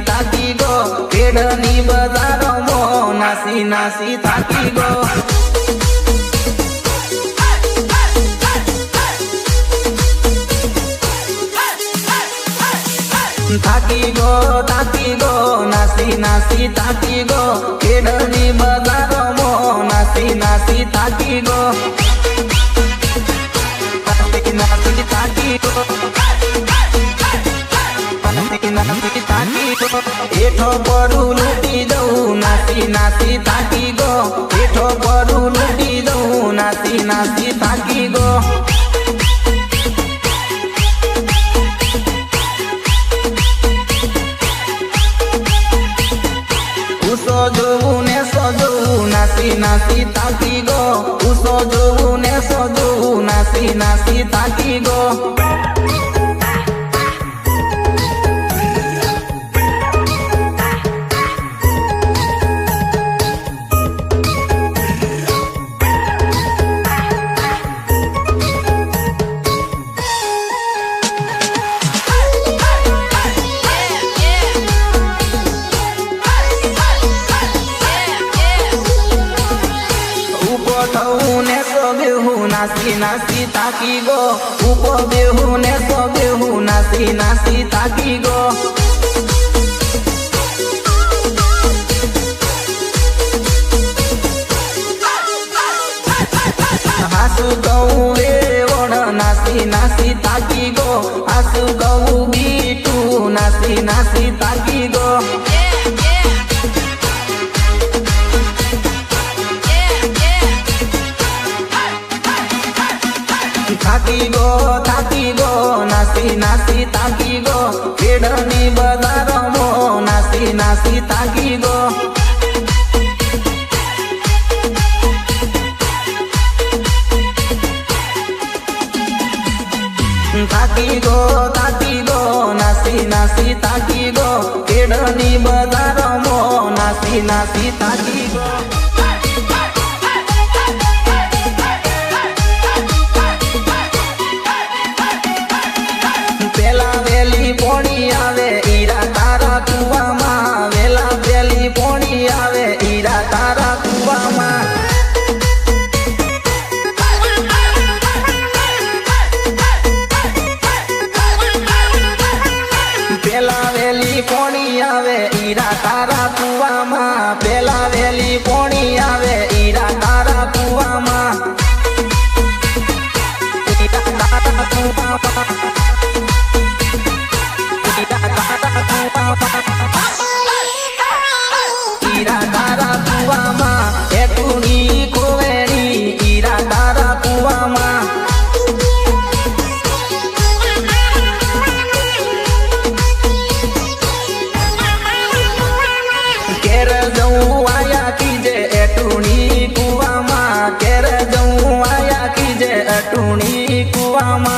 ताकी गो खेड़नी बजारो मो नासी नासी ताकी गो ताकी गो नासी नासी ताकी गो खेड़नी बजारो मो नासी नासी ताकी गो नासी नासी ताकी गो एठो परू लूटी जाऊ नासी नासी ताकी गो एठो परू लूटी जाऊ नासी नासी ताकी गो उसो जोऊ ने सोजोऊ नासी नासी ताकी गो उसो जोऊ ने सोजोऊ नासी नासी ताकी गो नासी नासी ताकी गो ऊपो बेहू ने सो बेहू नासी नासी ताकी गो हासु गऊ वेवण नासी नासी ताकी गो हासु गऊ बीटू नासी नासी ताकी गो थाकी गो नासी नासी ताकी गो खेड़नी बजारो मो नासी नासी ताकी गो ताकी गो नासी नासी ताकी गो खेड़नी बजारो मो नासी नासी ताकी गो पोणी आवे ईरा तारा कुआ मा वेला वेली पोणी आवे ईरा तारा कुआ मा पेला वेली पोणी आवे ईरा तारा कुआ मा पेला वेली पोणी आवे ईरा तारा कुआ मा ईरा तारा कुआ मा ईरा तारा कुआ मा एटूनी कोवेरी ईरा तारा कुआ मा केर जाऊं आया कीजे एटूनी कुआ मा केर जाऊं आया कीजे एटूनी कुआ मा